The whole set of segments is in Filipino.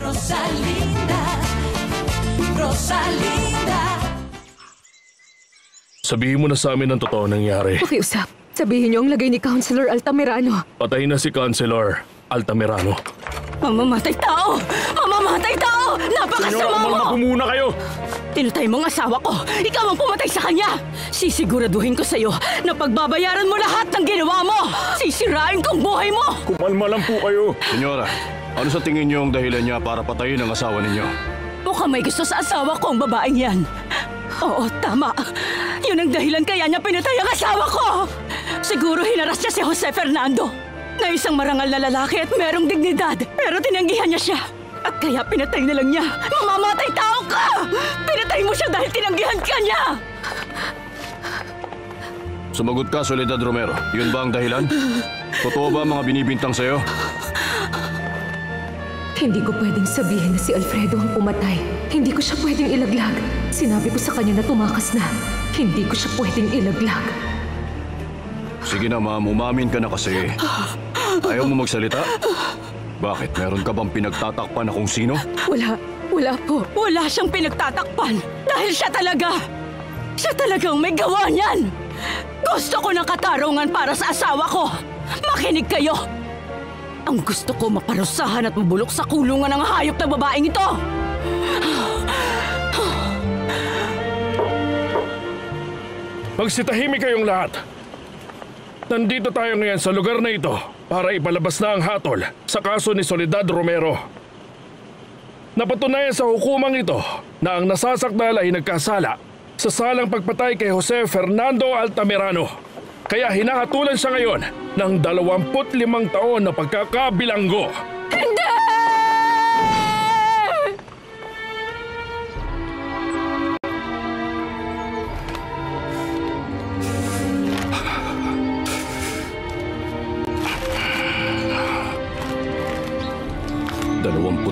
Rosalinda, Rosalinda. Sabihin mo na sa amin ang totoo nangyari. Pakiusap. Sabihin niyo ang lagay ni Councilor Altamirano. Patay na si Councilor Altamirano. Mamamatay tao! Mamamatay tao! Napakasama mo! Senyora, umalma po muna kayo! Tinatay mong asawa ko! Ikaw ang pumatay sa kanya! Sisiguraduhin ko sa'yo na pagbabayaran mo lahat ng ginawa mo! Sisirain kong buhay mo! Kumalma lang po kayo! Senyora, ano sa tingin niyo ang dahilan niya para patayin ang asawa ninyo? Mukhang may gusto sa asawa ko ang babaeng yan. Oo, tama. Yun ang dahilan kaya niya pinatay ang asawa ko! Siguro hinaras niya si Jose Fernando na isang marangal na lalaki at merong dignidad. Pero tinanggihan niya siya. At kaya pinatay na lang niya. Mamamatay tao ka! Pinatay mo siya dahil tinanggihan ka niya! Sumagot ka, Soledad Romero. Yun ba ang dahilan? Totoo ba mga binibintang sa'yo? Hindi ko pwedeng sabihin na si Alfredo ang pumatay. Hindi ko siya pwedeng ilaglag. Sinabi ko sa kanya na tumakas na. Hindi ko siya pwedeng ilaglag. Sige na, ma'am. Umamin ka na kasi. Ayaw mo magsalita? Bakit? Meron ka bang pinagtatakpan na kung sino? Wala po. Wala siyang pinagtatakpan. Dahil siya talagang may gawa niyan. Gusto ko ng katarungan para sa asawa ko. Makinig kayo. Ang gusto ko maparusahan at mabulok sa kulungan ng hayop na babaeng ito. Magsitahimik kayong lahat. Nandito tayo ngayon sa lugar na ito para ipalabas na ang hatol sa kaso ni Soledad Romero. Napatunayan sa hukumang ito na ang nasasakdal ay nagkasala sa salang pagpatay kay Jose Fernando Altamirano. Kaya hinahatulan siya ngayon ng 25 taon na pagkakabilanggo. Hindi!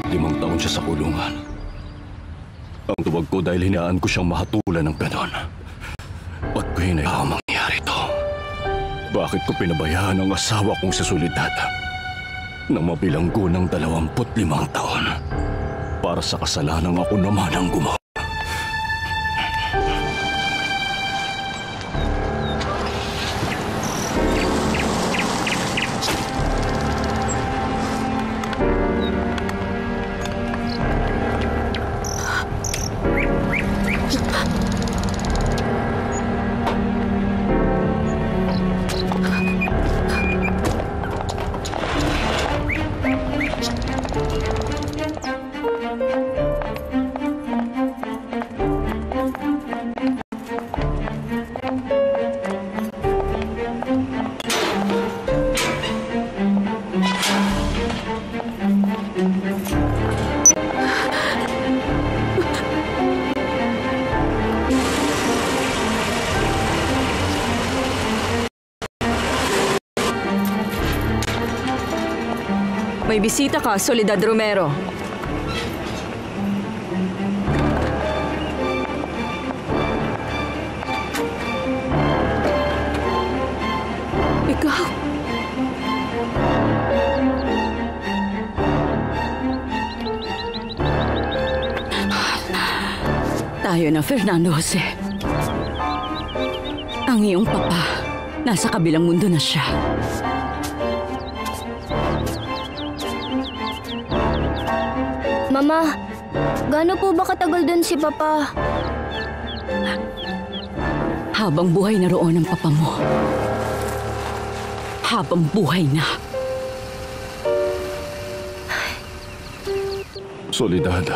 25 taon siya sa kulungan. Ang tuwag ko dahil hinaan ko siyang mahatulan ng ganon. Ba't ko hinayaan mangyari ito? Bakit ko pinabayaan ang asawa kong si Soledad na mabilanggo ng 25 taon para sa kasalanang ako naman ang gumawa? May bisita ka, Soledad Romero. Ikaw? Tayo na, Fernando Jose. Ang iyong papa, nasa kabilang mundo na siya. Mama, gaano po ba katagal dun si Papa? Habang buhay na roon ang papa mo. Habang buhay na. Soledad.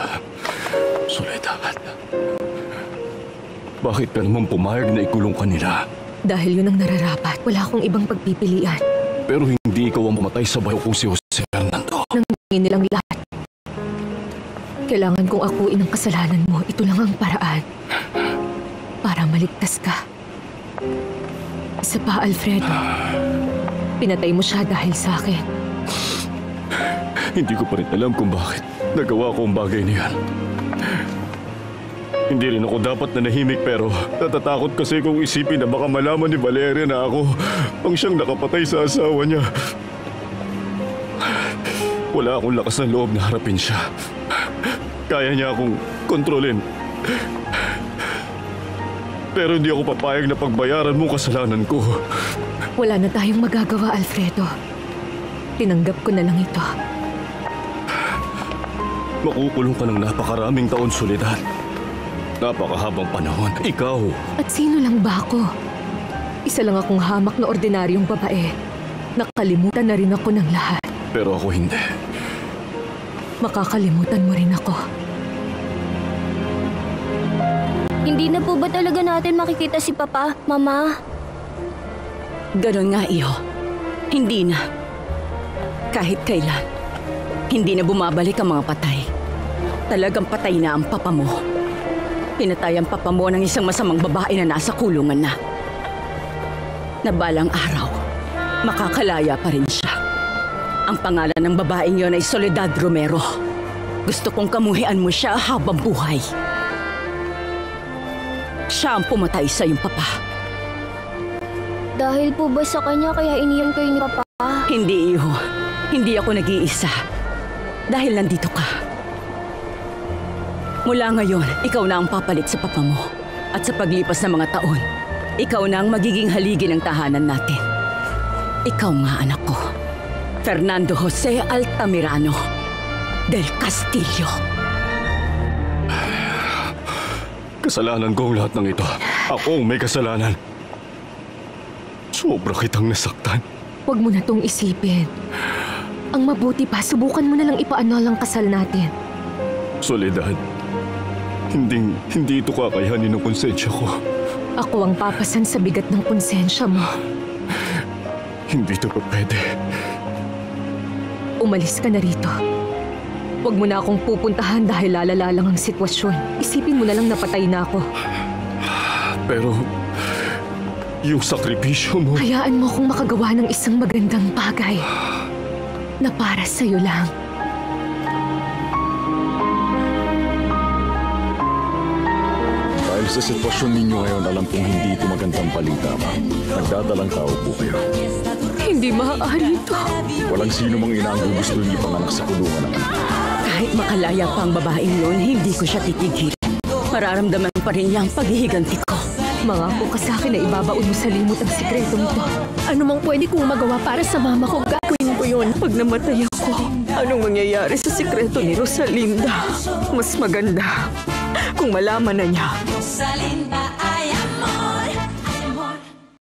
Bakit ka naman pumayag na ikulong ka nila? Dahil yun ang nararapat. Wala akong ibang pagpipilian. Pero hindi ikaw ang pumatay sa bayo kong si Jose Fernando. Nangingin nilang lahat. Kailangan kong akuin ang kasalanan mo. Ito lang ang paraan. Para maligtas ka. Isa pa, Alfredo. Pinatay mo siya dahil sa akin. Hindi ko pa rin alam kung bakit nagawa ko ang bagay na yan. Hindi rin ako dapat nanahimik pero natatakot kasi kung isipin na baka malaman ni Valeria na ako ang siyang nakapatay sa asawa niya. Wala akong lakas ng loob na harapin siya. Kaya niya akong kontrolin. Pero hindi ako papayag na pagbayaran mo kasalanan ko. Wala na tayong magagawa, Alfredo. Tinanggap ko na lang ito. Makukulong ka ng napakaraming taon, Soledad. Napakahabang panahon. Ikaw. At sino lang ba ako? Isa lang akong hamak na ordinaryong babae. Nakalimutan na rin ako ng lahat. Pero ako hindi. Makakalimutan mo rin ako. Hindi na po ba talaga natin makikita si Papa, Mama? Ganon nga, Iho. Hindi na. Kahit kailan. Hindi na bumabalik ang mga patay. Talagang patay na ang papa mo. Pinatay ang papa mo ng isang masamang babae na nasa kulungan na. Na balang araw, makakalaya pa rin siya. Ang pangalan ng babaeng yon ay Soledad Romero. Gusto kong kamuhian mo siya habang buhay. Siya ang pumatay sa iyong papa. Dahil po ba sa kanya kaya iniyan kayo ni Papa? Hindi, Iho. Hindi ako nag-iisa. Dahil nandito ka. Mula ngayon, ikaw na ang papalit sa papa mo. At sa paglipas ng mga taon, ikaw na ang magiging haligi ng tahanan natin. Ikaw nga, anak ko. Fernando Jose Altamirano del Castillo. Kasalanan ko ang lahat ng ito. Ako ang may kasalanan. Sobra kitang nasaktan. Huwag mo na tong isipin. Ang mabuti pa, subukan mo na lang ipaanol ang kasal natin. Soledad, hindi ito kakayanin ng konsensya ko. Ako ang papasan sa bigat ng konsensya mo. Hindi ito pa pwede. Umalis ka na rito. Huwag mo na akong pupuntahan dahil lalala lang ang sitwasyon. Isipin mo na lang napatay na ako. Pero, yung sakripisyo mo... Hayaan mo akong makagawa ng isang magandang bagay na para sa'yo lang. Dahil sa sitwasyon ninyo ngayon, alam kong hindi ito magandang balita, ma'am. Nagdadalang tao po kayo. Hindi maaari ito. Walang sino mang ina ang gusto niyo ipanganak sa kulungan ng anak. Kahit makalaya pa ang babaeng yun, hindi ko siya titigil. Mararamdaman pa rin niya ang paghihiganti ko. Mangako ka sa akin na ibabaon mo sa limot ang sikretong ito. Ano mang pwede kong magawa para sa mama ko, gagawin ko yun. Pag namatay ako, anong mangyayari sa sikreto ni Rosalinda? Mas maganda kung malaman na niya. Rosalinda